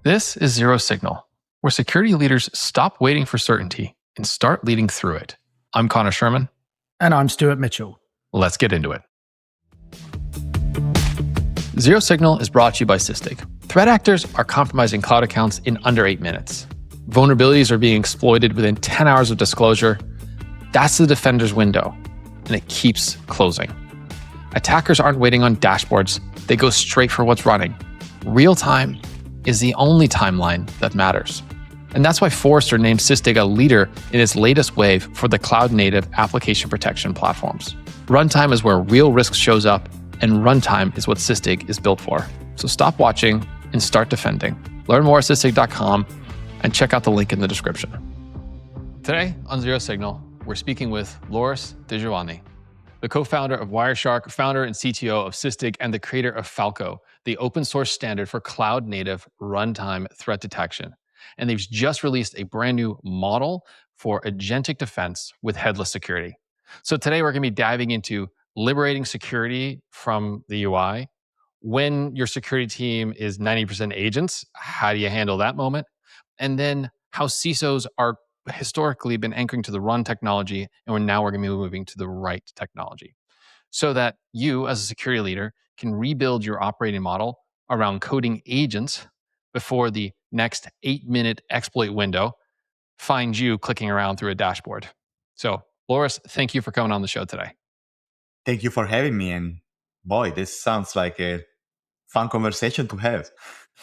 This is Zero Signal, where security leaders stop waiting for certainty and start leading through it. I'm Conor Sherman. And I'm Stuart Mitchell. Let's get into it. Zero Signal is brought to you by Sysdig. Threat actors are compromising cloud accounts in under 8 minutes. Vulnerabilities are being exploited within 10 hours of disclosure. That's the defender's window, and it keeps closing. Attackers aren't waiting on dashboards. They go straight for what's running. Real time is the only timeline that matters. And that's why Forrester named Sysdig a leader in its latest wave for the cloud-native application protection platforms. Runtime is where real risk shows up, and runtime is what Sysdig is built for. So stop watching and start defending. Learn more at sysdig.com and check out the link in the description. Today on Zero Signal, we're speaking with Loris Degioanni, the co-founder of Wireshark, founder and CTO of Sysdig, and the creator of Falco, the open source standard for cloud-native runtime threat detection. And they've just released a brand new model for agentic defense with headless security. So today we're going to be diving into liberating security from the UI. When your security team is 90% agents, how do you handle that moment? And then how CISOs are historically been anchoring to the run technology, and now we're going to be moving to the right technology, so that you, as a security leader, can rebuild your operating model around coding agents before the next 8-minute exploit window finds you clicking around through a dashboard. So, Loris, thank you for coming on the show today. Thank you for having me. And boy, this sounds like a fun conversation to have.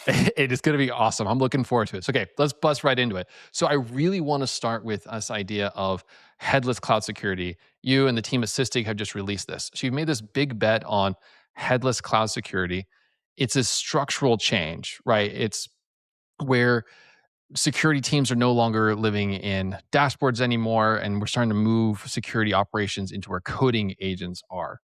It is going to be awesome. I'm looking forward to it. So, okay, let's bust right into it. So I really want to start with this idea of headless cloud security. You and the team at Sysdig have just released this. So you've made this big bet on headless cloud security. It's a structural change, right? It's where security teams are no longer living in dashboards anymore, and we're starting to move security operations into where coding agents are.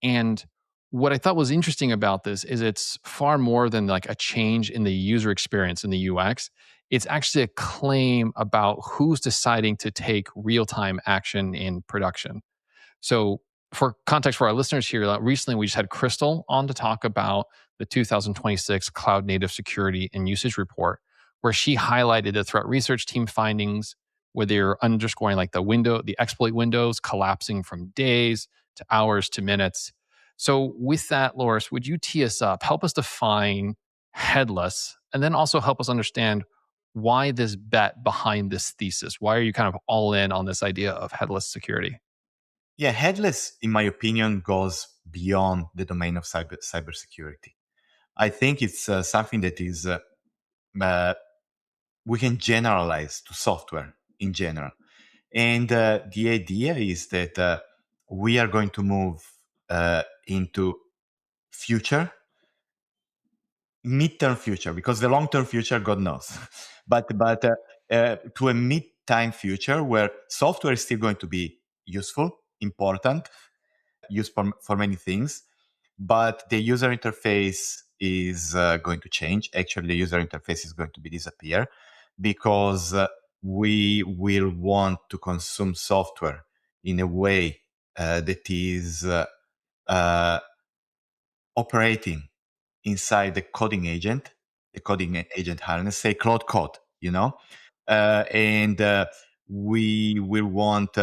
And what I thought was interesting about this is it's far more than like a change in the user experience in the UX. It's actually a claim about who's deciding to take real-time action in production. So for context for our listeners here, recently we just had Crystal on to talk about the 2026 Cloud Native Security and Usage Report, where she highlighted the threat research team findings, where they're underscoring like the exploit windows collapsing from days to hours to minutes. So with that, Loris, would you tee us up, help us define headless, and then also help us understand why this bet behind this thesis? Why are you kind of all in on this idea of headless security? Yeah, headless, in my opinion, goes beyond the domain of cybersecurity. I think it's something that is we can generalize to software in general. And the idea is that we are going to move into midterm future, because the long-term future, God knows, but to a mid-time future where software is still going to be useful, important, used for many things, but the user interface is going to change. Actually, the user interface is going to disappear, because we will want to consume software in a way that is operating inside the coding agent harness, say Claude Code, and we will want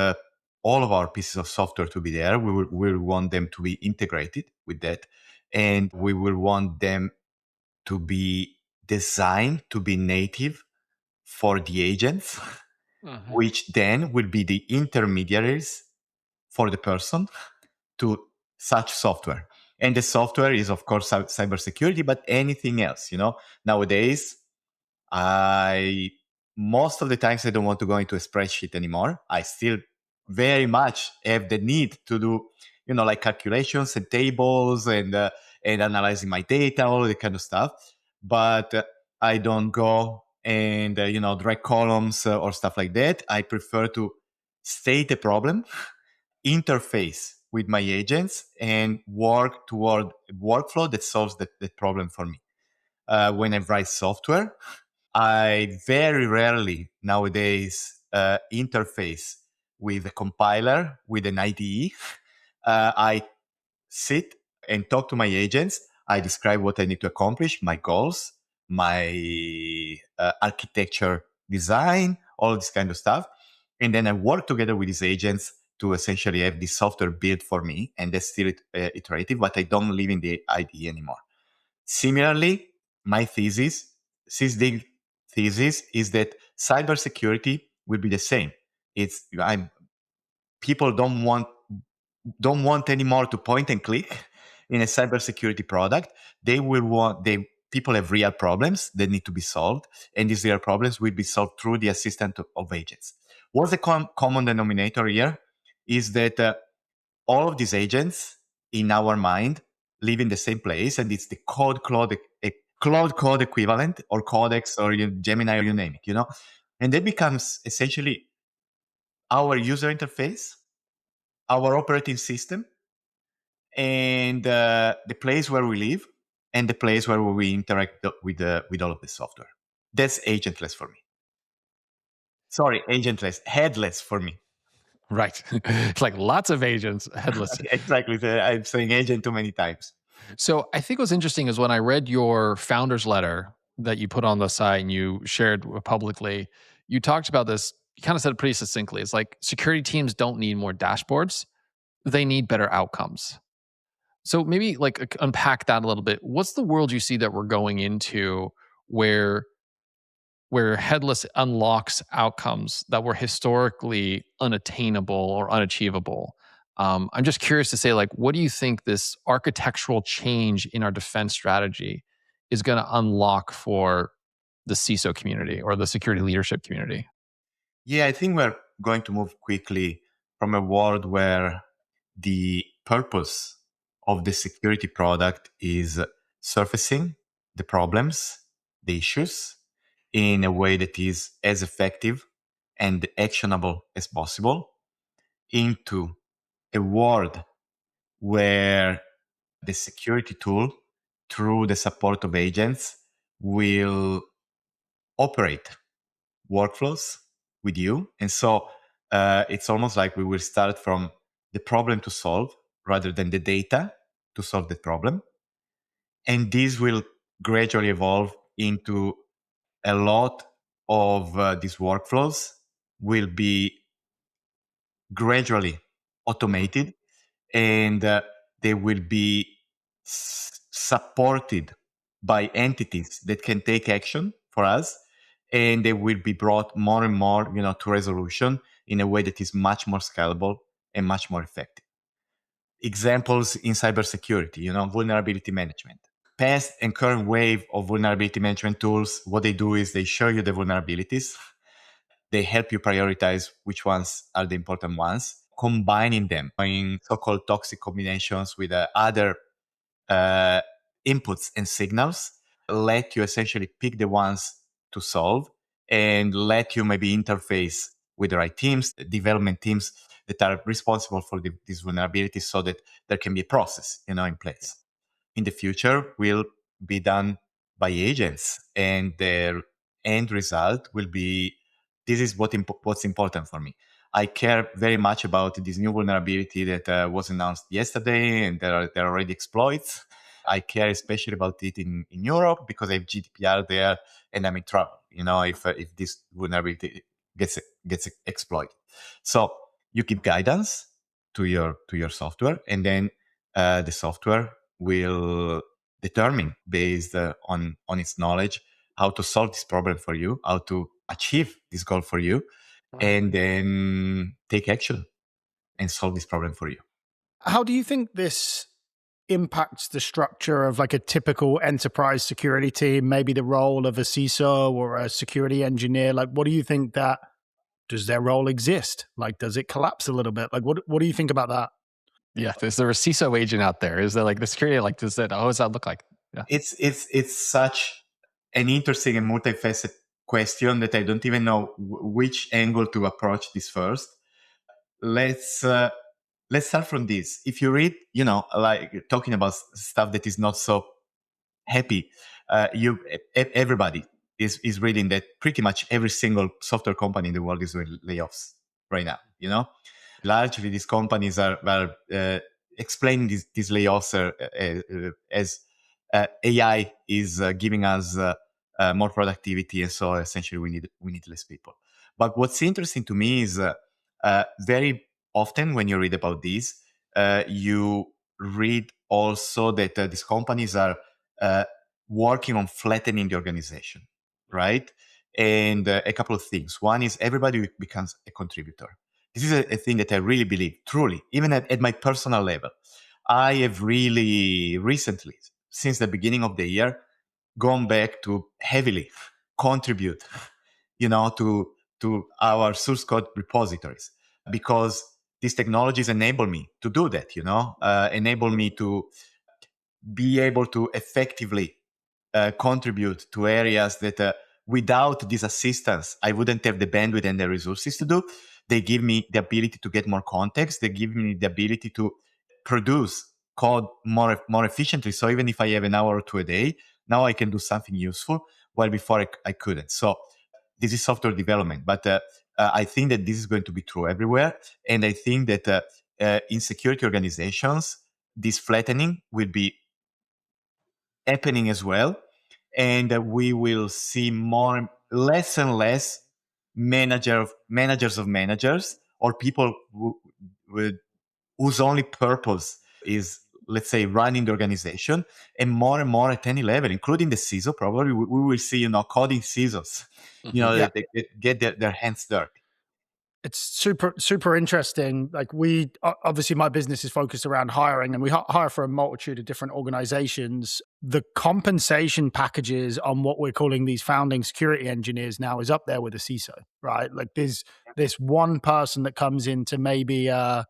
all of our pieces of software to be there. We will want them to be integrated with that, and we will want them to be designed to be native for the agents, which then will be the intermediaries for the person to such software. And the software is, of course, cybersecurity, but anything else, Nowadays, most of the times I don't want to go into a spreadsheet anymore. I still very much have the need to do, like calculations and tables and analyzing my data, all that kind of stuff. But I don't go and, drag columns or stuff like that. I prefer to state a problem, interface with my agents, and work toward a workflow that solves that problem for me. When I write software, I very rarely nowadays interface with a compiler, with an IDE. I sit and talk to my agents. I describe what I need to accomplish, my goals, my architecture design, all this kind of stuff. And then I work together with these agents to essentially have this software built for me. And that's still iterative, but I don't live in the IDE anymore. Similarly, my thesis, Sysdig thesis, is that cybersecurity will be the same. People don't want anymore to point and click in a cybersecurity product. People have real problems that need to be solved, and these real problems will be solved through the assistant of agents. What's the common denominator here is that all of these agents in our mind live in the same place, and it's the Claude code equivalent, or Codex, or Gemini, or you name it, and that becomes essentially our user interface, our operating system, and the place where we live, and the place where we interact with all of the software. That's agentless for me. Sorry, agentless, headless for me. Right. It's like lots of agents, headless. Exactly. I'm saying agent too many times. So I think what's interesting is when I read your founder's letter that you put on the site and you shared publicly, you talked about this, you kind of said it pretty succinctly. It's like security teams don't need more dashboards, they need better outcomes. So maybe like unpack that a little bit. What's the world you see that we're going into where headless unlocks outcomes that were historically unattainable or unachievable? I'm just curious to say, like, what do you think this architectural change in our defense strategy is going to unlock for the CISO community or the security leadership community? Yeah, I think we're going to move quickly from a world where the purpose of the security product is surfacing the problems, the issues, in a way that is as effective and actionable as possible, into a world where the security tool, through the support of agents, will operate workflows with you. And so it's almost like we will start from the problem to solve rather than the data to solve the problem. And this will gradually evolve into a lot of these workflows will be gradually automated, and they will be supported by entities that can take action for us, and they will be brought more and more to resolution in a way that is much more scalable and much more effective. Examples in cybersecurity, vulnerability management. Past and current wave of vulnerability management tools, what they do is they show you the vulnerabilities. They help you prioritize which ones are the important ones, combining them in so-called toxic combinations with other inputs and signals, let you essentially pick the ones to solve, and let you maybe interface with the right teams, development teams that are responsible for these vulnerabilities, so that there can be a process in place. In the future will be done by agents, and their end result will be, this is what's important for me. I care very much about this new vulnerability that was announced yesterday, and there are already exploits. I care especially about it in Europe because I have GDPR there, and I'm in trouble. If this vulnerability gets exploited. So you give guidance to your software, and then the software will determine, based on its knowledge, how to solve this problem for you, how to achieve this goal for you, and then take action and solve this problem for you. How do you think this impacts the structure of like a typical enterprise security team, maybe the role of a CISO or a security engineer? Like, what do you think does their role exist? Like, does it collapse a little bit? Like, what do you think about that? Yeah. Is there a CISO agent out there? Is there like the security, like, does that, how does that look like? Yeah. It's such an interesting and multifaceted question that I don't even know which angle to approach this first. Let's start from this. If you read, like talking about stuff that is not so happy, everybody is reading that pretty much every single software company in the world is doing layoffs right now. Largely these companies are explaining these layoffs as AI is giving us more productivity, and so essentially we need less people. But what's interesting to me is very often when you read about this, you read also that these companies are working on flattening the organization, right? And a couple of things. One is everybody becomes a contributor. This is a thing that I really believe, truly, even at my personal level. I have really recently, since the beginning of the year, gone back to heavily contribute, to our source code repositories, because these technologies enable me to do that, enable me to be able to effectively contribute to areas that without this assistance, I wouldn't have the bandwidth and the resources to do. They give me the ability to get more context. They give me the ability to produce code more efficiently. So even if I have an hour or two a day, now I can do something useful, while before I couldn't. So this is software development, but I think that this is going to be true everywhere. And I think that in security organizations, this flattening will be happening as well, and we will see less and less managers of managers, or people whose only purpose is, let's say, running the organization, and more at any level, including the CISO. Probably we will see, coding CISOs, Mm-hmm. they get their hands dirty. It's super interesting. Like, we obviously, my business is focused around hiring, and we hire for a multitude of different organizations. The compensation packages on what we're calling these founding security engineers now is up there with a CISO, right? Like, there's this one person that comes into maybe a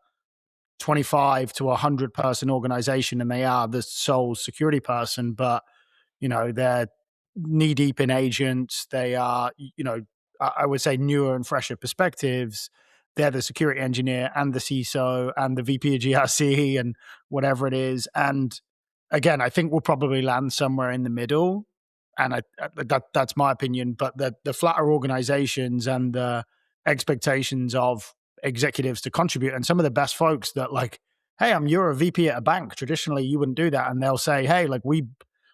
25 to 100 person organization, and they are the sole security person, but they're knee deep in agents. They are, I would say, newer and fresher perspectives. They're the security engineer and the CISO and the VP of GRC and whatever it is. And again, I think we'll probably land somewhere in the middle. And that's my opinion. But the flatter organizations and the expectations of executives to contribute, and some of the best folks that, like, hey, you're a VP at a bank. Traditionally, you wouldn't do that. And they'll say, hey, like, we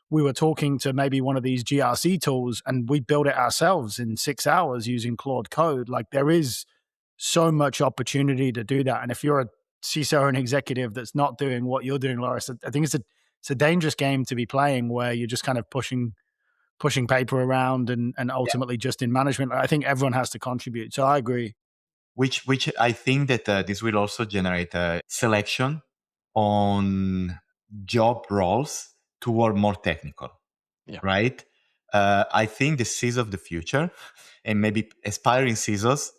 were talking to maybe one of these GRC tools and we built it ourselves in 6 hours using Claude code. Like, there is so much opportunity to do that. And if you're a CISO or an executive that's not doing what you're doing, Loris, I think it's a dangerous game to be playing, where you're just kind of pushing paper around and ultimately just in management. I think everyone has to contribute. So I agree. Which I think that this will also generate a selection on job roles toward more technical, right? I think the CISO of the future, and maybe aspiring CISOs,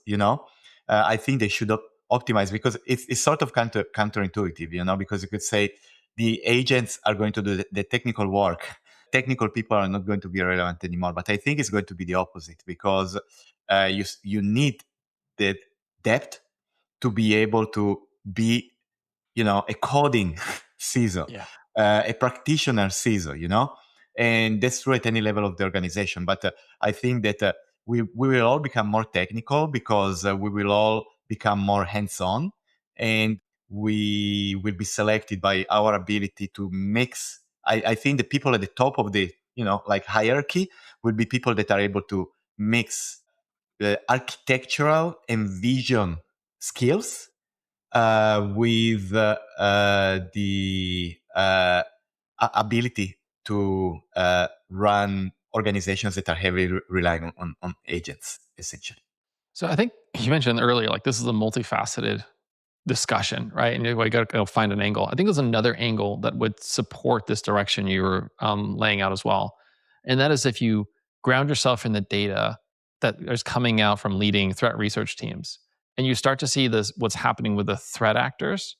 I think they should optimize, because it's sort of counterintuitive, because you could say the agents are going to do the technical work. Technical people are not going to be relevant anymore. But I think it's going to be the opposite, because you need the depth to be able to be, a coding CISO, a practitioner CISO, and that's true at any level of the organization. But I think that we will all become more technical, because we will all become more hands-on, and we will be selected by our ability to mix. I think the people at the top of the, hierarchy will be people that are able to mix architectural and vision skills with the ability to run organizations that are heavily relying on agents, essentially. So I think you mentioned earlier, like, this is a multifaceted discussion, right? And you got to go find an angle. I think there's another angle that would support this direction you were laying out as well. And that is, if you ground yourself in the data that is coming out from leading threat research teams, and you start to see this, what's happening with the threat actors,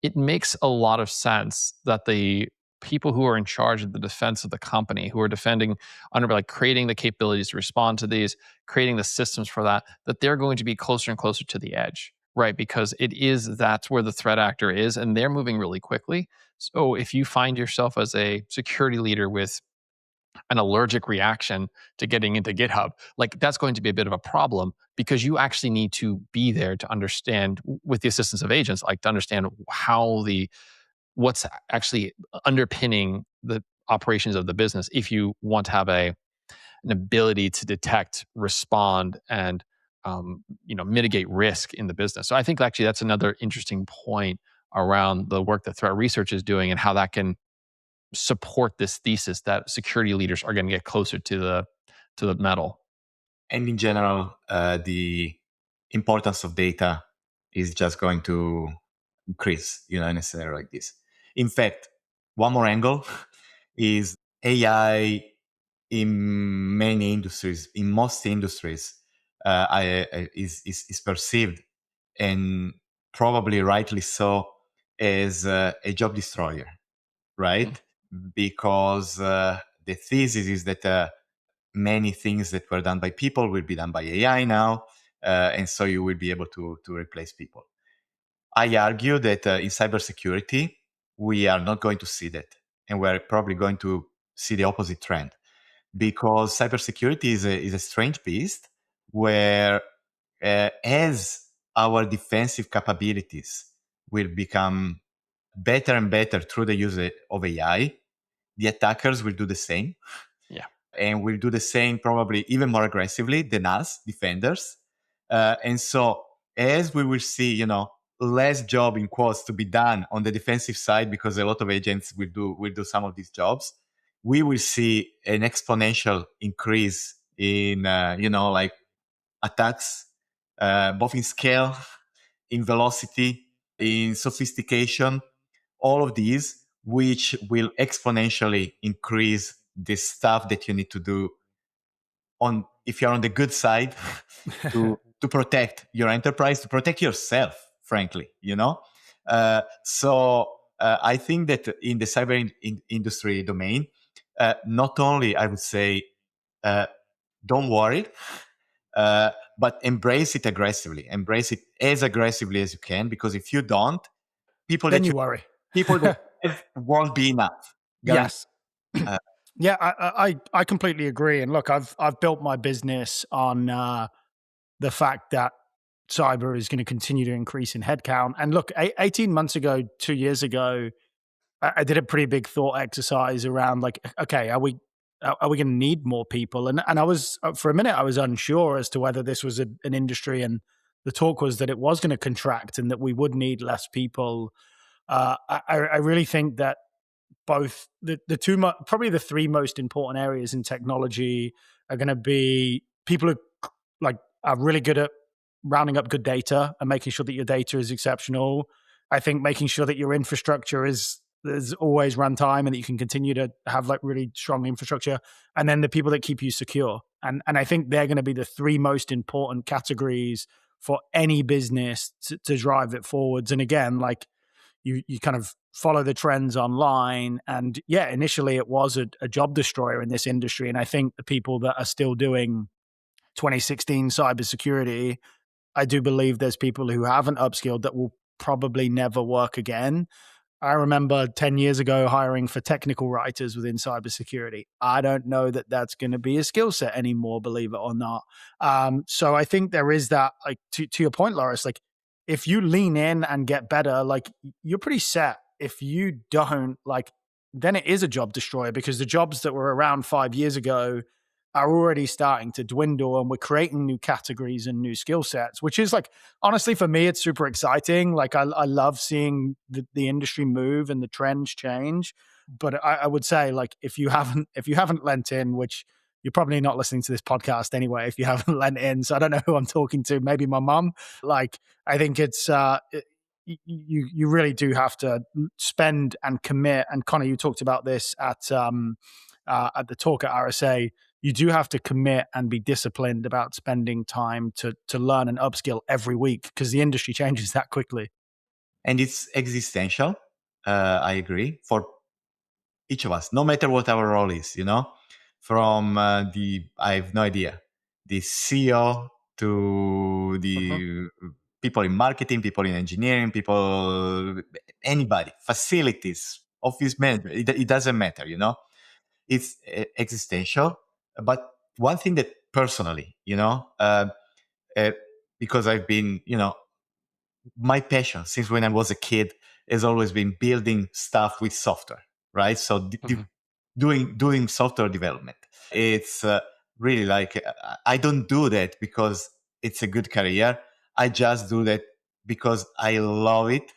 it makes a lot of sense that the people who are in charge of the defense of the company, who are defending under, like, creating the capabilities to respond to these, creating the systems for that they're going to be closer and closer to the edge, right? Because that's where the threat actor is, and they're moving really quickly. So if you find yourself as a security leader with an allergic reaction to getting into GitHub, like, that's going to be a bit of a problem, because you actually need to be there to understand, with the assistance of agents, like, to understand what's actually underpinning the operations of the business, if you want to have a an ability to detect, respond, and mitigate risk in the business. So I think actually that's another interesting point around the work that threat research is doing and how that can support this thesis that security leaders are going to get closer to the metal. And in general, the importance of data is just going to increase, in a scenario like this. In fact, one more angle is AI in many industries, in most industries, is perceived, and probably rightly so, as a job destroyer, right? Because the thesis is that many things that were done by people will be done by AI now, and so you will be able to replace people. I argue that in cybersecurity, we are not going to see that, and we're probably going to see the opposite trend, because cybersecurity is a strange beast where, as our defensive capabilities will become better and better through the use of AI, the attackers will do the same. Yeah. And will do the same probably even more aggressively than us, defenders. And so as we will see, less job in quotes to be done on the defensive side, because a lot of agents will do some of these jobs, we will see an exponential increase in, like attacks, both in scale, in velocity, in sophistication, all of these, which will exponentially increase the stuff that you need to do if you're on the good side to protect your enterprise, to protect yourself, frankly, So I think that in the cyber industry domain, not only I would say, don't worry, but embrace it aggressively. Embrace it as aggressively as you can, because if you don't, people then that you worry. people that won't be enough. Yes. Yeah, I completely agree. And look, I've built my business on the fact that cyber is going to continue to increase in headcount. And look, 18 months ago, 2 years ago, I did a pretty big thought exercise around like, okay, are we going to need more people? And I was, for a minute, I was unsure as to whether this was an industry, and the talk was that it was going to contract and that we would need less people. I really think that both the two, probably the three most important areas in technology are going to be people who like are really good at rounding up good data and making sure that your data is exceptional. I think making sure that your infrastructure is always runtime and that you can continue to have like really strong infrastructure. And then the people that keep you secure. And I think they're going to be the three most important categories for any business to drive it forwards. And again, like you kind of follow the trends online. And yeah, initially it was a job destroyer in this industry. And I think the people that are still doing 2016 cybersecurity, I do believe there's people who haven't upskilled that will probably never work again. I remember 10 years ago hiring for technical writers within cybersecurity. I don't know that that's going to be a skill set anymore, believe it or not. So I think there is that, like to your point, Loris, like if you lean in and get better, like you're pretty set. If you don't, like then it is a job destroyer, because the jobs that were around 5 years ago are already starting to dwindle, and we're creating new categories and new skill sets, which is like, honestly, for me, it's super exciting. Like I love seeing the industry move and the trends change. But I would say, like, if you haven't lent in, which you're probably not listening to this podcast anyway, if you haven't lent in, so I don't know who I'm talking to, maybe my mom. Like, I think it's, you really do have to spend and commit. And Conor, you talked about this at the talk at RSA. You do have to commit and be disciplined about spending time to learn and upskill every week, because the industry changes that quickly. And it's existential. I agree, for each of us, no matter what our role is, from I have no idea, the CEO to the people in marketing, people in engineering, people, anybody, facilities, office management, it doesn't matter, it's existential. But one thing that personally, because I've been, my passion since when I was a kid has always been building stuff with software, right? So doing software development. It's really. Like, I don't do that because it's a good career. I just do that because I love it.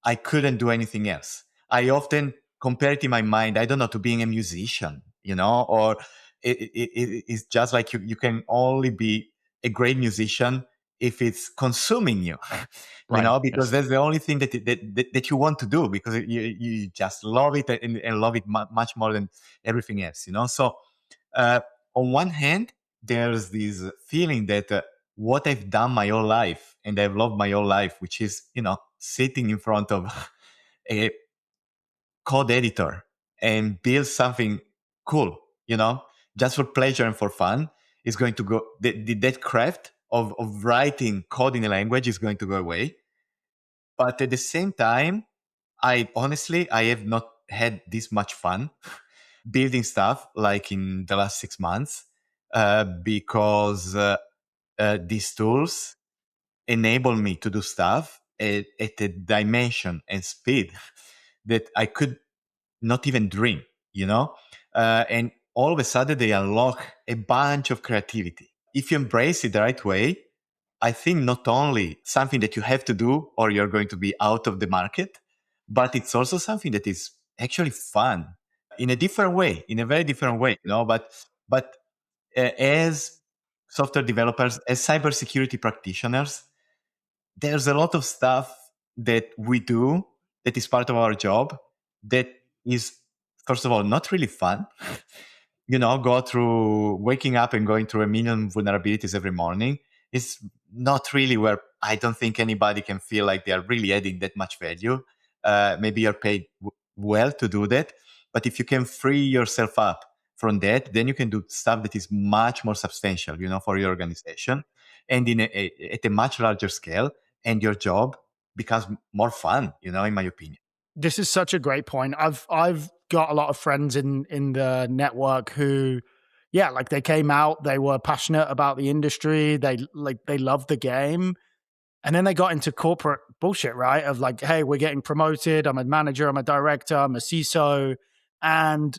I couldn't do anything else. I often compare it in my mind, I don't know, to being a musician, or it's just like you can only be a great musician if it's consuming you, Right. because Yes. that's the only thing that you want to do, because you just love it, and love it much more than everything else, So uh, on one hand, there's this feeling that what I've done my whole life and I've loved my whole life, which is, sitting in front of a code editor and build something cool, just for pleasure and for fun, is going to go, that craft of writing code in a language is going to go away. But at the same time, I have not had this much fun building stuff like in the last 6 months, because these tools enable me to do stuff at a dimension and speed that I could not even dream, and all of a sudden they unlock a bunch of creativity. If you embrace it the right way, I think not only something that you have to do or you're going to be out of the market, but it's also something that is actually fun in a different way, in a very different way, But as software developers, as cybersecurity practitioners, there's a lot of stuff that we do that is part of our job that is, first of all, not really fun. Go through waking up and going through a million vulnerabilities every morning is not really where I don't think anybody can feel like they are really adding that much value. Maybe you're paid well to do that, but if you can free yourself up from that, then you can do stuff that is much more substantial, for your organization, and at a much larger scale, and your job becomes more fun, in my opinion. This is such a great point. I've got a lot of friends in the network who, yeah, like they came out, they were passionate about the industry, they loved the game, and then they got into corporate bullshit, right? Of like, hey, we're getting promoted. I'm a manager, I'm a director, I'm a CISO, and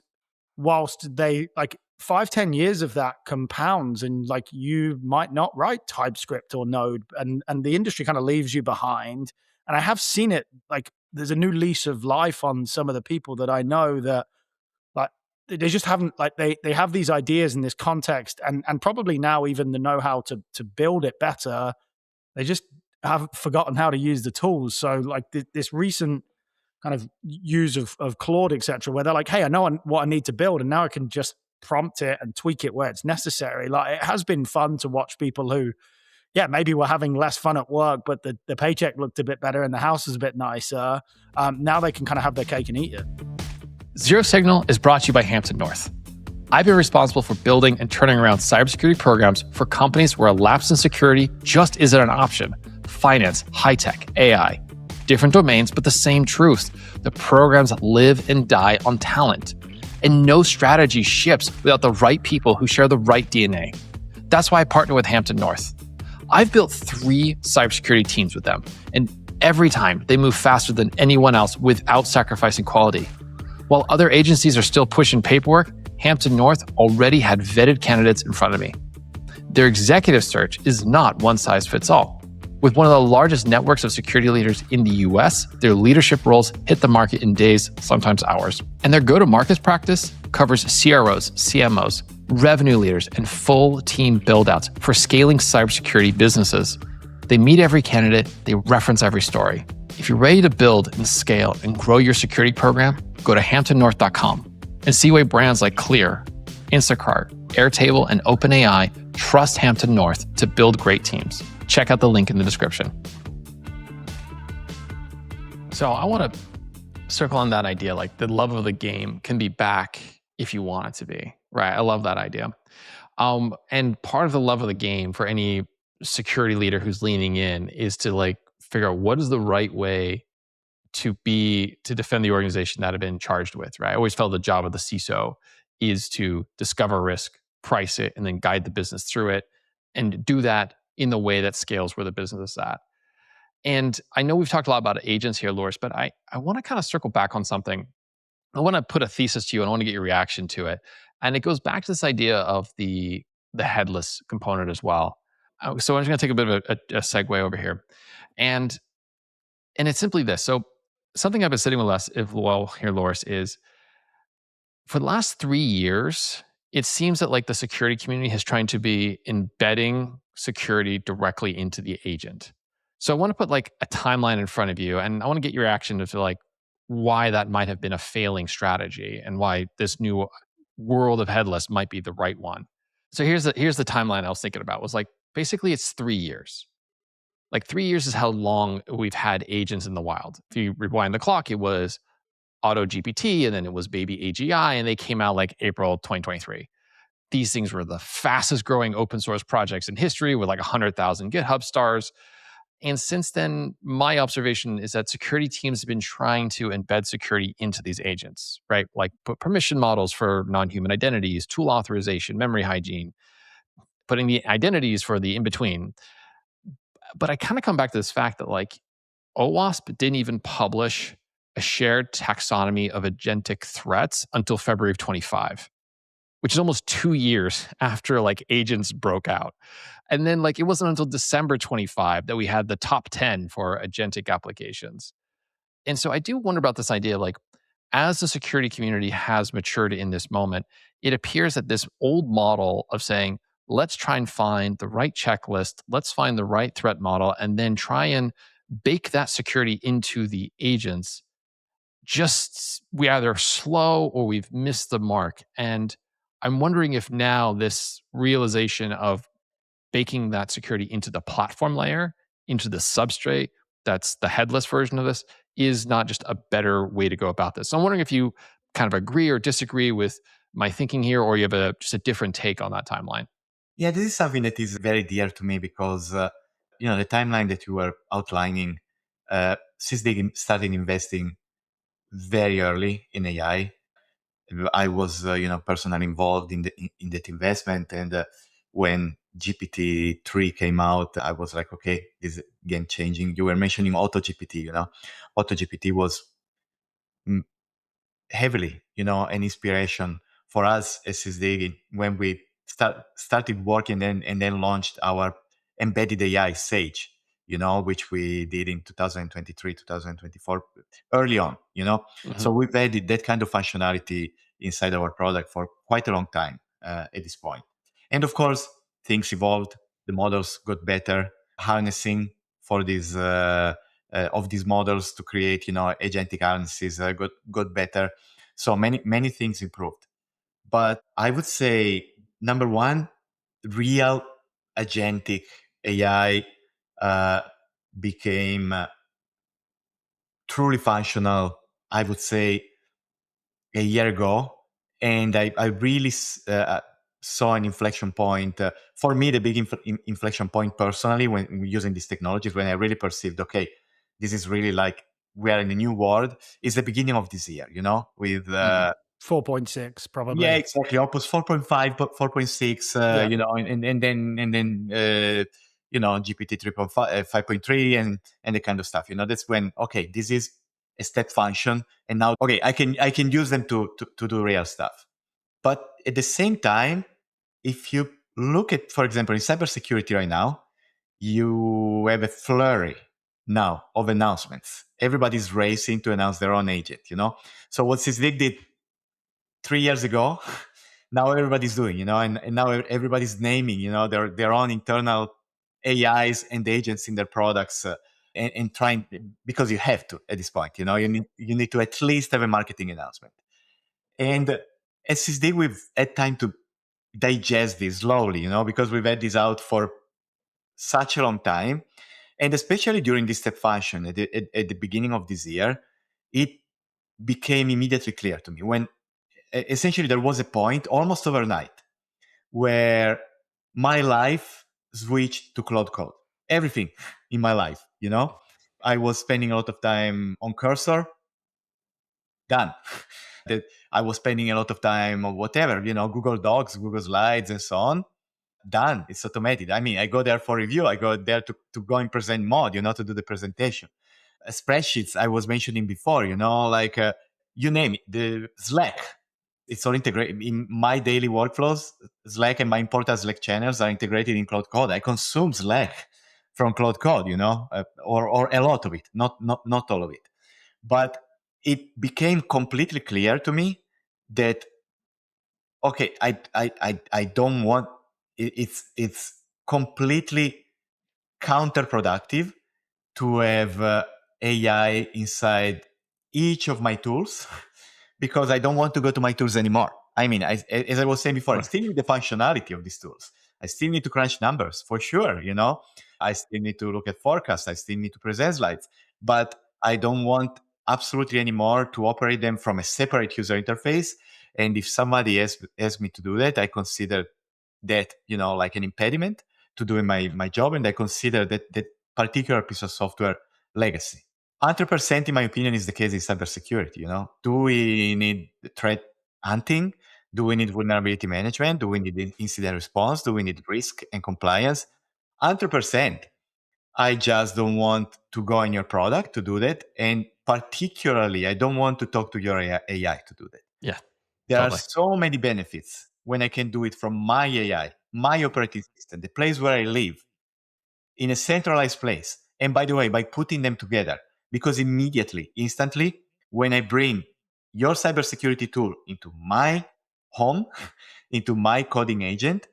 whilst they like 5-10 years of that compounds, and like you might not write TypeScript or Node, and the industry kind of leaves you behind. And I have seen it, like there's a new lease of life on some of the people that I know that like they just haven't, like they have these ideas in this context, and probably now even the know-how to build it better. They just have forgotten how to use the tools. So like this recent kind of use of Claude, etc., where they're like, hey, I know what I need to build, and now I can just prompt it and tweak it where it's necessary. Like, it has been fun to watch people who, yeah, maybe were having less fun at work, but the paycheck looked a bit better and the house is a bit nicer. Now they can kind of have their cake and eat it. Zero Signal is brought to you by Hampton North. I've been responsible for building and turning around cybersecurity programs for companies where a lapse in security just isn't an option. Finance, high tech, AI. Different domains, but the same truth. The programs live and die on talent. And no strategy ships without the right people who share the right DNA. That's why I partner with Hampton North. I've built 3 cybersecurity teams with them, and every time they move faster than anyone else without sacrificing quality. While other agencies are still pushing paperwork, Hampton North already had vetted candidates in front of me. Their executive search is not one size fits all. With one of the largest networks of security leaders in the US, their leadership roles hit the market in days, sometimes hours. And their go-to-market practice covers CROs, CMOs, revenue leaders, and full team build-outs for scaling cybersecurity businesses. They meet every candidate, they reference every story. If you're ready to build and scale and grow your security program, go to hamptonnorth.com and see why brands like Clear, Instacart, Airtable, and OpenAI trust Hampton North to build great teams. Check out the link in the description. So I want to circle on that idea, like the love of the game can be back if you want it to be, right? I love that idea. And part of the love of the game for any security leader who's leaning in is to like figure out what is the right way to defend the organization that I've been charged with, right? I always felt the job of the CISO is to discover risk, price it, and then guide the business through it, and do that in the way that scales where the business is at. And I know we've talked a lot about agents here, Loris, but I want to kind of circle back on something. I want to put a thesis to you and I want to get your reaction to it. And it goes back to this idea of the the headless component as well. So I'm just going to take a bit of a segue over here. And it's simply this. So something I've been sitting with less if well here, Loris, is for the last 3 years, it seems that like the security community has tried to be embedding security directly into the agent. So I want to put like a timeline in front of you, and I want to get your reaction to like why that might have been a failing strategy and why this new world of headless might be the right one. So here's the timeline I was thinking about was like basically it's 3 years. Like 3 years is how long we've had agents in the wild. If you rewind the clock, it was AutoGPT and then it was baby AGI, and they came out like April 2023. These things were the fastest growing open source projects in history with like 100,000 GitHub stars. And since then, my observation is that security teams have been trying to embed security into these agents, right? Like put permission models for non-human identities, tool authorization, memory hygiene, putting the identities for the in-between. But I kind of come back to this fact that like OWASP didn't even publish a shared taxonomy of agentic threats until February of 25, which is almost 2 years after like agents broke out. And then like it wasn't until December 25 that we had the top 10 for agentic applications. And so I do wonder about this idea like as the security community has matured in this moment, it appears that this old model of saying, let's try and find the right checklist, let's find the right threat model, and then try and bake that security into the agents, just we either slow or we've missed the mark. And I'm wondering if now this realization of baking that security into the platform layer, into the substrate, that's the headless version of this, is not just a better way to go about this. So I'm wondering if you kind of agree or disagree with my thinking here, or you have just a different take on that timeline. Yeah, this is something that is very dear to me because, the timeline that you were outlining, Sysdig started investing very early in AI. I was, personally involved in that investment. And when GPT-3 came out, I was like, okay, this is game changing. You were mentioning AutoGPT, AutoGPT was heavily, an inspiration for us as Sysdig when we started working and then launched our embedded AI Sage, which we did in 2023, 2024, early on, Mhm. So we've added that kind of functionality inside our product for quite a long time at this point. And of course, things evolved. The models got better. Harnessing for these of these models to create, agentic harnesses got better. So many things improved. But I would say number one, real agentic AI became truly functional, I would say, a year ago. And I really saw an inflection point. For me, the big inflection point personally when using these technologies, when I really perceived, okay, this is really like we are in a new world, is the beginning of this year, with 4.6 probably. yeah, exactly. Opus 4.5, 4.6, and then GPT 3.5, 5.3, and the kind of stuff. That's when okay, this is a step function, and now okay, I can use them to do real stuff. But at the same time, if you look at, for example, in cybersecurity right now, you have a flurry now of announcements. Everybody's racing to announce their own agent. So what Sysdig did 3 years ago, now everybody's doing, and now everybody's naming, their own internal AIs and agents in their products, and trying, because you have to at this point, you need to at least have a marketing announcement. And at Sysdig, we've had time to digest this slowly, because we've had this out for such a long time, and especially during this step function at the beginning of this year, it became immediately clear to me when essentially there was a point almost overnight where my life switched to Claude Code. Everything in my life, I was spending a lot of time on Cursor, done. That I was spending a lot of time on whatever, Google Docs, Google Slides, and so on, done. It's automated. I mean, I go there for review. I go there to go in present mode, to do the presentation. Spreadsheets I was mentioning before, like you name it, the Slack. It's all integrated in my daily workflows. Slack and my important Slack channels are integrated in Cloud Code. I consume Slack from Cloud Code, or a lot of it, not all of it. But it became completely clear to me that, okay, I don't want, it's completely counterproductive to have AI inside each of my tools because I don't want to go to my tools anymore. I mean, as I was saying before, I still need the functionality of these tools. I still need to crunch numbers for sure. I still need to look at forecasts. I still need to present slides, but I don't want absolutely anymore to operate them from a separate user interface. And if somebody asks me to do that, I consider that, like an impediment to doing my job. And I consider that particular piece of software legacy. 100%, in my opinion, is the case in cybersecurity. Do we need threat hunting? Do we need vulnerability management? Do we need incident response? Do we need risk and compliance? 100%. I just don't want to go in your product to do that. And particularly, I don't want to talk to your AI to do that. Yeah. There are so many benefits when I can do it from my AI, my operating system, the place where I live, in a centralized place. And by the way, by putting them together, because immediately, instantly, when I bring your cybersecurity tool into my home, into my coding agent,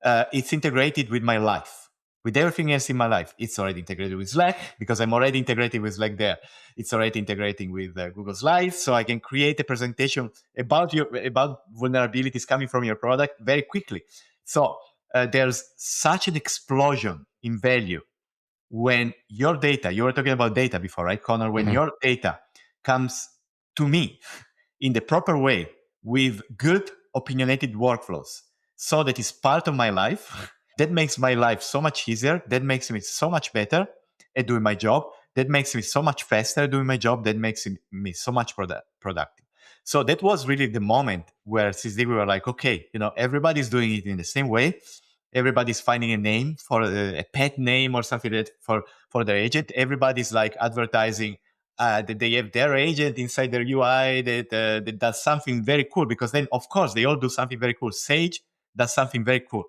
it's integrated with my life, with everything else in my life. It's already integrated with Slack because I'm already integrated with Slack there. It's already integrating with Google Slides, so I can create a presentation about vulnerabilities coming from your product very quickly. So there's such an explosion in value when your data, you were talking about data before, right, Conor? When your data comes to me in the proper way with good opinionated workflows, so that is part of my life, that makes my life so much easier. That makes me so much better at doing my job. That makes me so much faster at doing my job. That makes me so much productive. So that was really the moment where Sysdig, we were like, okay, everybody's doing it in the same way. Everybody's finding a name for a pet name or something that for their agent. Everybody's like advertising that they have their agent inside their UI that does something very cool, because then, of course, they all do something very cool. Sage does something very cool.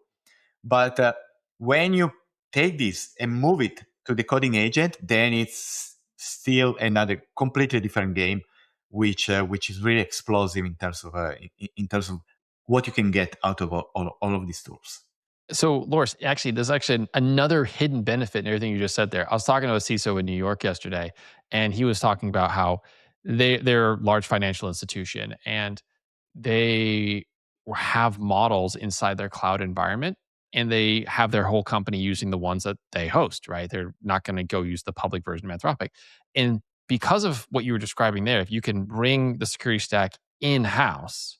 But when you take this and move it to the coding agent, then it's still another completely different game, which is really explosive in terms of what you can get out of all of these tools. So, Loris, there's actually another hidden benefit in everything you just said there. I was talking to a CISO in New York yesterday, and he was talking about how they're a large financial institution, and they have models inside their cloud environment, and they have their whole company using the ones that they host, right? They're not going to go use the public version of Anthropic. And because of what you were describing there, if you can bring the security stack in-house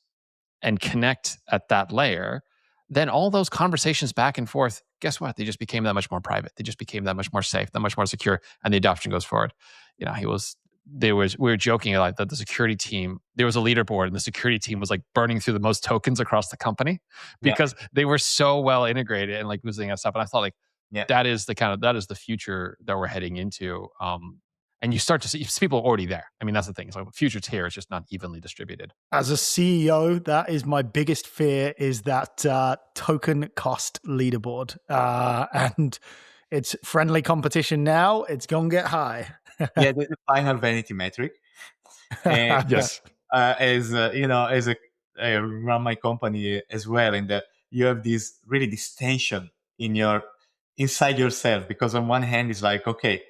and connect at that layer, then all those conversations back and forth, guess what? They just became that much more private. They just became that much more safe, that much more secure, and the adoption goes forward. We were joking like that the security team, there was a leaderboard and the security team was like burning through the most tokens across the company because they were so well integrated and like using that stuff. And I thought that is the future that we're heading into. And you start to see people are already there. I mean, that's the thing. It's like the future's here. It's just not evenly distributed. As a CEO, that is my biggest fear, is that token cost leaderboard. And it's friendly competition now. It's going to get high. The final vanity metric. And, yes. As I run my company as well, and you have this tension inside yourself, because on one hand it's like, okay,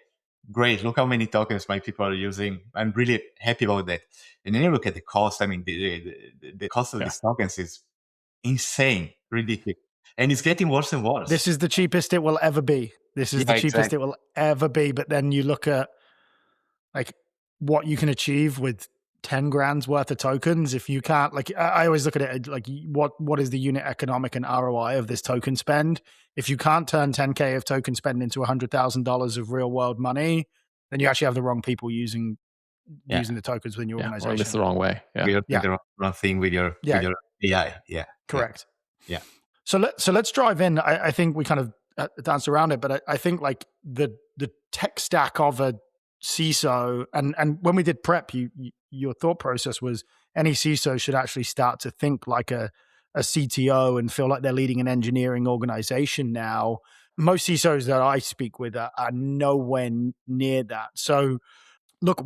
great, look how many tokens my people are using. I'm really happy about that. And then you look at the cost. I mean, the cost of these tokens is insane, ridiculous. And it's getting worse and worse. This is the cheapest it will ever be. It will ever be. But then you look at like what you can achieve with 10 grand's worth of tokens. If you can't, like, I always look at it like what is the unit economic and ROI of this token spend? If you can't turn 10K of token spend into $100,000 of real world money, then you actually have the wrong people using the tokens within your organization. Or it's the wrong way. You're doing the wrong thing with your AI. Yeah. Correct. Yeah. So let's drive in. I think we kind of danced around it, but I think like the tech stack of a CISO, and when we did prep, your thought process was any CISO should actually start to think like a CTO and feel like they're leading an engineering organization now. Most CISOs that I speak with are nowhere near that. So look,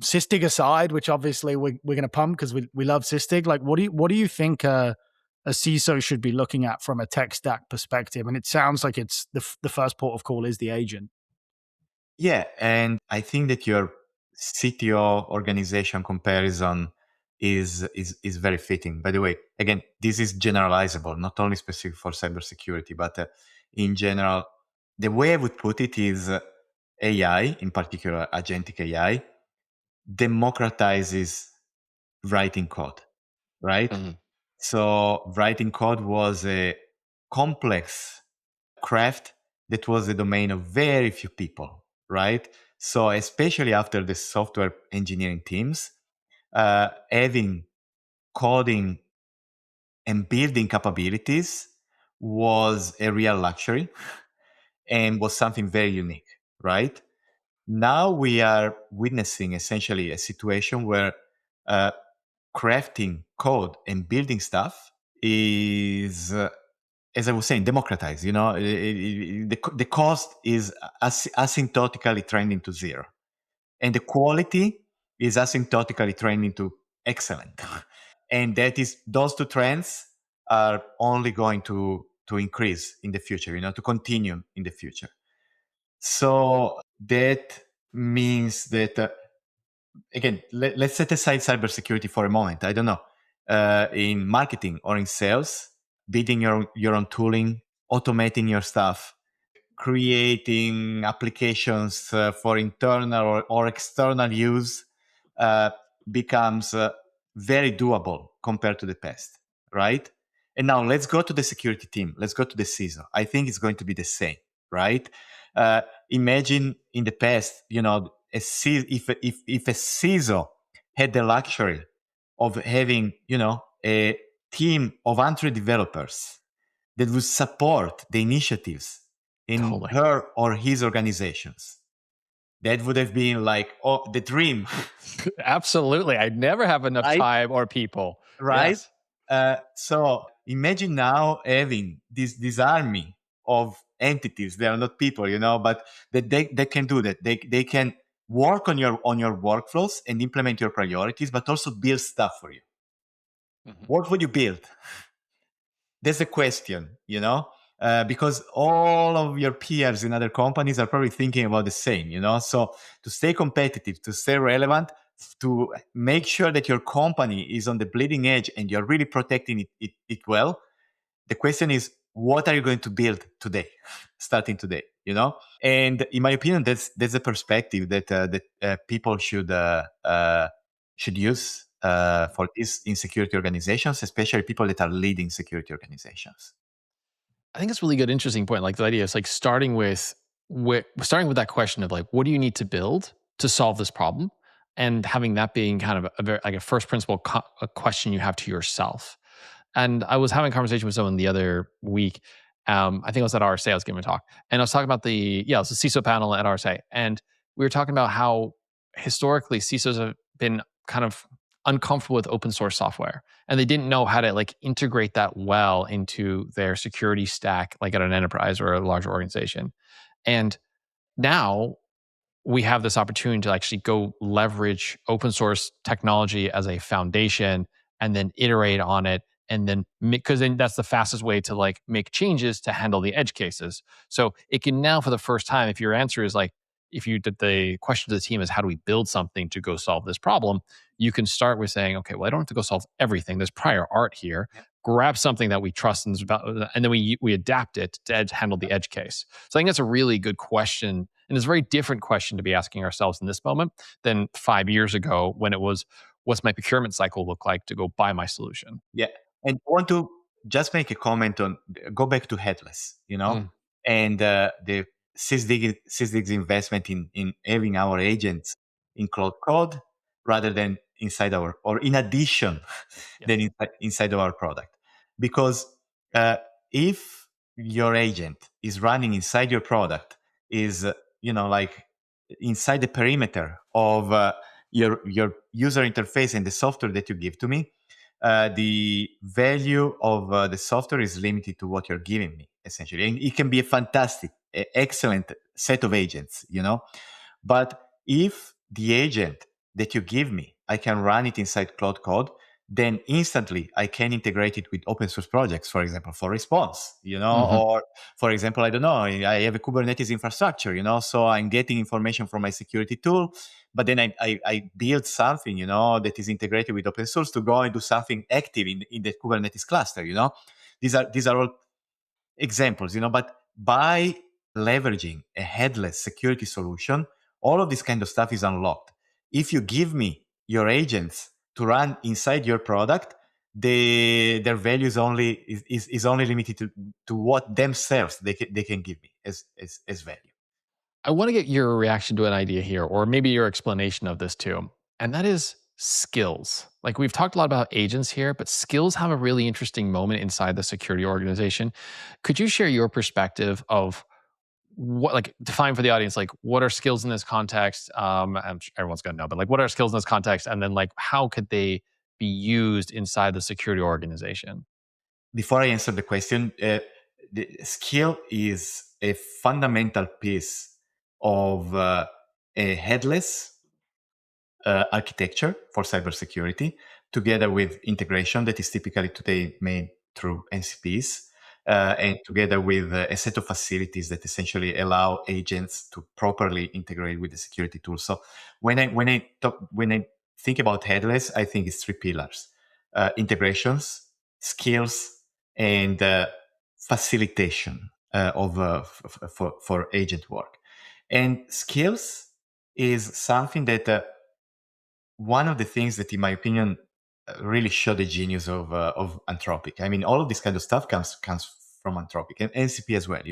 Sysdig aside, which obviously we're going to pump because we love Sysdig. Like, what do you think a CISO should be looking at from a tech stack perspective? And it sounds like it's the first port of call is the agent. Yeah, and I think that your CTO organization comparison is very fitting. By the way, again, this is generalizable, not only specific for cybersecurity, but in general. The way I would put it is AI, in particular agentic AI, democratizes writing code, right? Mm-hmm. So writing code was a complex craft that was the domain of very few people, right? So especially after the software engineering teams, having coding and building capabilities was a real luxury and was something very unique, right? Now we are witnessing essentially a situation where uh, crafting code and building stuff is as I was saying, democratized. You know, the cost is asymptotically trending to zero, and the quality is asymptotically trending to excellent. And that is those two trends are only going to increase in the future. You know, to continue in the future. So that means that again, let's set aside cybersecurity for a moment. I don't know, in marketing or in sales, building your own tooling, automating your stuff, creating applications for internal or external use uh, becomes very doable compared to the past, right? And now let's go to the security team. Let's go to the CISO. I think it's going to be the same, right? Imagine in the past, you know, if a CISO had the luxury of having, you know, a team of 100 developers that would support the initiatives in Totally. her or his organizations. That would have been like, oh, the dream, Absolutely. I'd never have enough right? time or people. Right. Yes. So imagine now having this army of entities. They are not people, you know, but that they can do that. They can work on your workflows and implement your priorities, but also build stuff for you. Mhm. What would you build? That's the question, you know, because all of your peers in other companies are probably thinking about the same, you know. So to stay competitive, to stay relevant, to make sure that your company is on the bleeding edge and you're really protecting it well, the question is, what are you going to build today, starting today, you know? And in my opinion, that's a perspective that people should use for these in security organizations, especially people that are leading security organizations. I think it's a really good, interesting point. Like the idea is like starting with that question of like, what do you need to build to solve this problem, and having that being kind of a very like a first principle a question you have to yourself. And I was having a conversation with someone the other week. I think I was at RSA. I was giving a talk, and I was talking about it was a CISO panel at RSA, and we were talking about how historically CISOs have been kind of uncomfortable with open source software, and they didn't know how to like integrate that well into their security stack, like at an enterprise or a larger organization. And now we have this opportunity to actually go leverage open source technology as a foundation and then iterate on it, and then because then that's the fastest way to like make changes to handle the edge cases. So it can now, for the first time, if your answer is like, if you did the question to the team is how do we build something to go solve this problem, you can start with saying, okay, well, I don't have to go solve everything. There's prior art here. Yeah. Grab something that we trust and then we adapt it to handle the edge case. So I think that's a really good question, and it's a very different question to be asking ourselves in this moment than 5 years ago when it was, what's my procurement cycle look like to go buy my solution? Yeah. And I want to just make a comment on, go back to headless, you know, Mm. and the Sysdig's investment in having our agents in Cloud Code rather than inside our, or in addition than Yes. inside of our product. Because if your agent is running inside your product, is, you know, like inside the perimeter of your user interface and the software that you give to me, the value of the software is limited to what you're giving me, essentially. And it can be a fantastic, excellent set of agents, But if the agent that you give me, I can run it inside Cloud Code, then instantly I can integrate it with open source projects, for example, for response, or for example, I don't know, I have a Kubernetes infrastructure, so I'm getting information from my security tool, but then I build something, that is integrated with open source to go and do something active in the Kubernetes cluster, These are all examples, but by leveraging a headless security solution, all of this kind of stuff is unlocked. If you give me your agents to run inside your product, their value is only limited to what themselves they can give me as value. I want to get your reaction to an idea here, or maybe your explanation of this too. And that is skills. Like we've talked a lot about agents here, but skills have a really interesting moment inside the security organization. Could you share your perspective of what, like, define for the audience, like, what are skills in this context? I'm sure everyone's going to know, but like, what are skills in this context? And then, like, how could they be used inside the security organization? Before I answer the question, the skill is a fundamental piece of a headless architecture for cybersecurity, together with integration that is typically today made through MCPs, and together with a set of facilities that essentially allow agents to properly integrate with the security tool. So when I think about headless, I think it's three pillars: integrations, skills, and facilitation for agent work. And skills is something that one of the things that, in my opinion, really show the genius of Anthropic. I mean, all of this kind of stuff comes from Anthropic and NCP as well.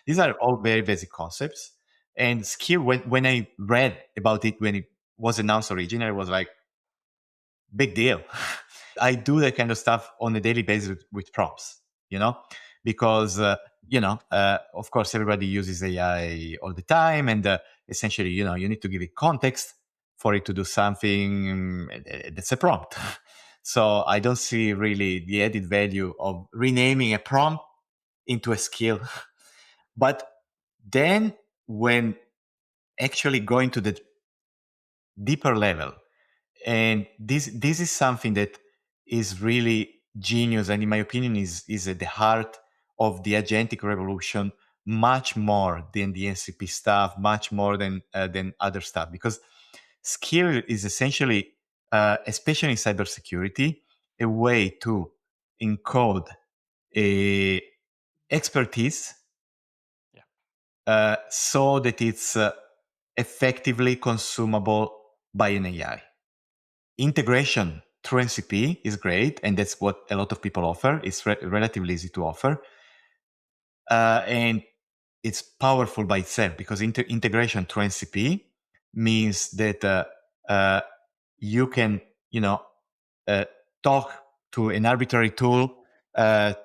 These are all very basic concepts. And skill, when I read about it when it was announced originally, I was like, big deal. I do that kind of stuff on a daily basis with prompts, because of course everybody uses AI all the time, and essentially, you need to give it context for it to do something that's a prompt. So I don't see really the added value of renaming a prompt into a skill. But then when actually going to the deeper level, and this is something that is really genius, and in my opinion is at the heart of the agentic revolution, much more than the NCP stuff, much more than other stuff, because skill is essentially, especially in cybersecurity, a way to encode a expertise, so that it's effectively consumable by an AI. Integration through MCP is great, and that's what a lot of people offer. It's relatively easy to offer, and it's powerful by itself, because integration through MCP means that you can, talk to an arbitrary tool by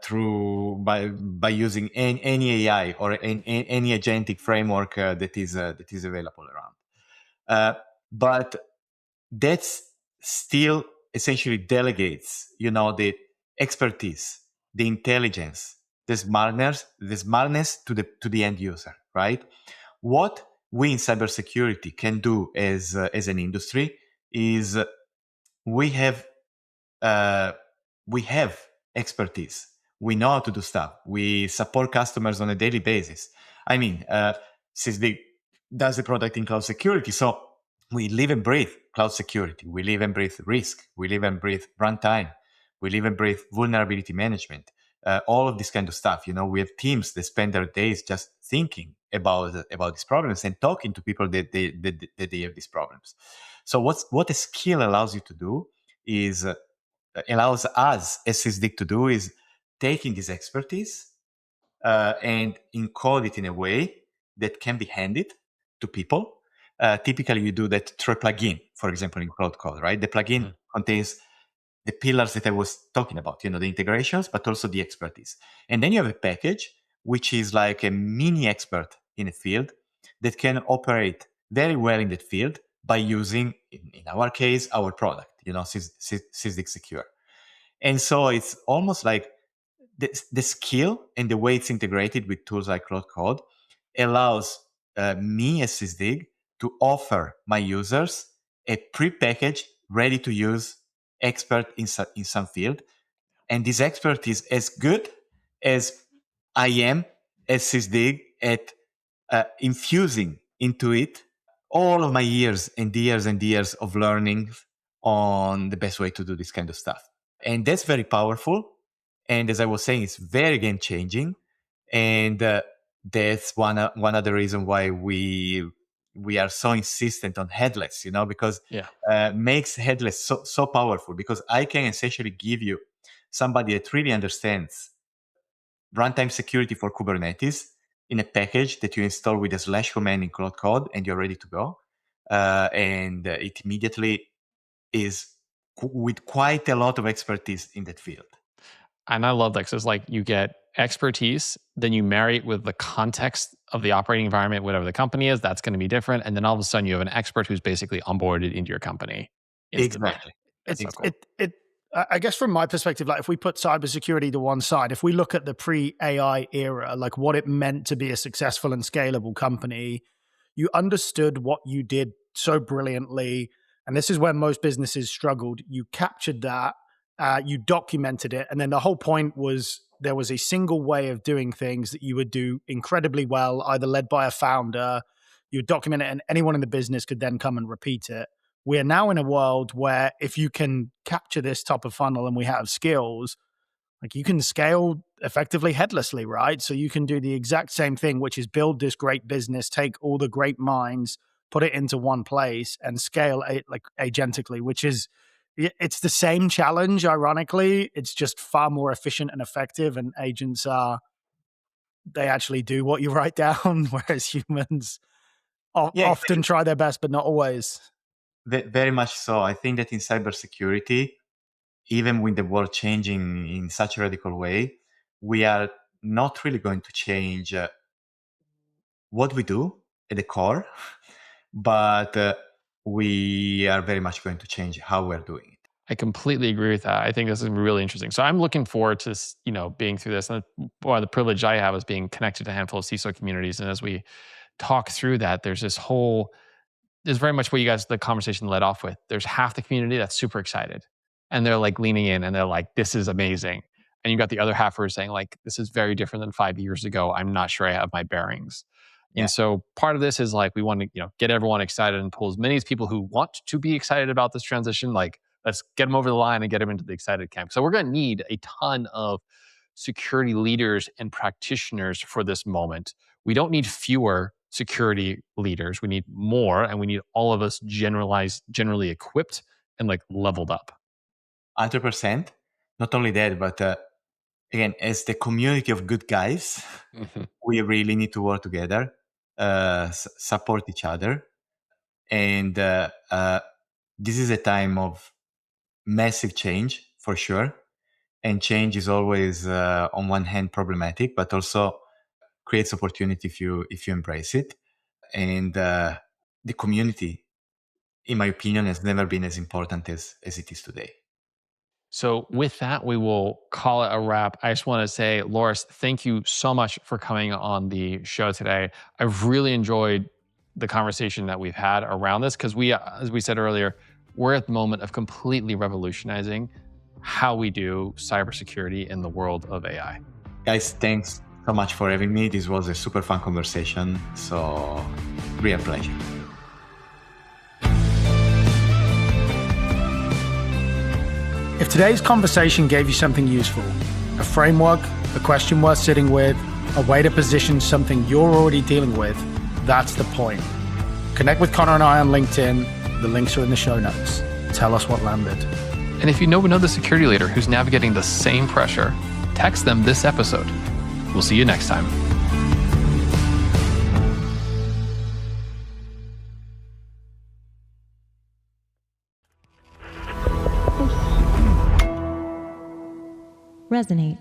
using any AI or any agentic framework that is available around. But that's still essentially delegates, the expertise, the intelligence, the smartness to the end user, right? What we in cybersecurity can do as an industry is we have expertise. We know how to do stuff. We support customers on a daily basis. I mean, Sysdig does a product in cloud security, so we live and breathe cloud security. We live and breathe risk. We live and breathe runtime. We live and breathe vulnerability management. All of this kind of stuff. We have teams that spend their days just thinking about these problems and talking to people that they have these problems. So what a skill allows you to do is allows us as Sysdig to do is taking this expertise and encode it in a way that can be handed to people. Typically, you do that through a plugin, for example, in Cloud Code, right? The plugin contains the pillars that I was talking about, the integrations, but also the expertise. And then you have a package, which is like a mini expert in a field that can operate very well in that field, by using, in our case, our product, Sysdig Secure. And so it's almost like the skill and the way it's integrated with tools like Claude Code allows me as Sysdig to offer my users a pre-packaged, ready-to-use expert in some field. And this expert is as good as I am as Sysdig at infusing into it all of my years and years and years of learning on the best way to do this kind of stuff. And that's very powerful. And as I was saying, it's very game changing. And that's one of the reasons why we are so insistent on headless, because makes headless so powerful, because I can essentially give you somebody that really understands runtime security for Kubernetes in a package that you install with a / command in Claude Code, and you're ready to go. And it immediately is with quite a lot of expertise in that field. And I love that, because it's like you get expertise, then you marry it with the context of the operating environment, whatever the company is, that's going to be different. And then all of a sudden you have an expert who's basically onboarded into your company instantly. Exactly. It's so cool. I guess from my perspective, like if we put cybersecurity to one side, if we look at the pre-AI era, like what it meant to be a successful and scalable company, you understood what you did so brilliantly. And this is where most businesses struggled. You captured that, you documented it. And then the whole point was there was a single way of doing things that you would do incredibly well, either led by a founder, you would document it, and anyone in the business could then come and repeat it. We're now in a world where if you can capture this top of funnel and we have skills, like you can scale effectively headlessly, right? So you can do the exact same thing, which is build this great business, take all the great minds, put it into one place and scale it like agentically, which is, it's the same challenge. Ironically, it's just far more efficient and effective. And agents they actually do what you write down, whereas humans often try their best, but not always. Very much so. I think that in cybersecurity, even with the world changing in such a radical way, we are not really going to change what we do at the core, but we are very much going to change how we're doing it. I completely agree with that. I think this is really interesting. So I'm looking forward to, being through this. And one of the privilege I have is being connected to a handful of CISO communities. And as we talk through that, there's very much what you guys, the conversation led off with. There's half the community that's super excited and they're like leaning in and they're like, this is amazing. And you got the other half who are saying like, this is very different than 5 years ago. I'm not sure I have my bearings. Yeah. And so part of this is like, we want to, get everyone excited and pull as many as people who want to be excited about this transition. Like, let's get them over the line and get them into the excited camp. So we're going to need a ton of security leaders and practitioners for this moment. We don't need fewer security leaders. We need more, and we need all of us generally equipped and like leveled up. 100%. Not only that, but again, as the community of good guys, we really need to work together, support each other. And this is a time of massive change for sure. And change is always, on one hand, problematic, but also creates opportunity if you embrace it. And the community, in my opinion, has never been as important as it is today. So with that, we will call it a wrap. I just want to say, Loris, thank you so much for coming on the show today. I've really enjoyed the conversation that we've had around this, because we, as we said earlier, we're at the moment of completely revolutionizing how we do cybersecurity in the world of AI. Guys, thanks so much for having me. This was a super fun conversation. So, real pleasure. If today's conversation gave you something useful, a framework, a question worth sitting with, a way to position something you're already dealing with, that's the point. Connect with Conor and I on LinkedIn. The links are in the show notes. Tell us what landed. And if you know another security leader who's navigating the same pressure, text them this episode. We'll see you next time. Resonate.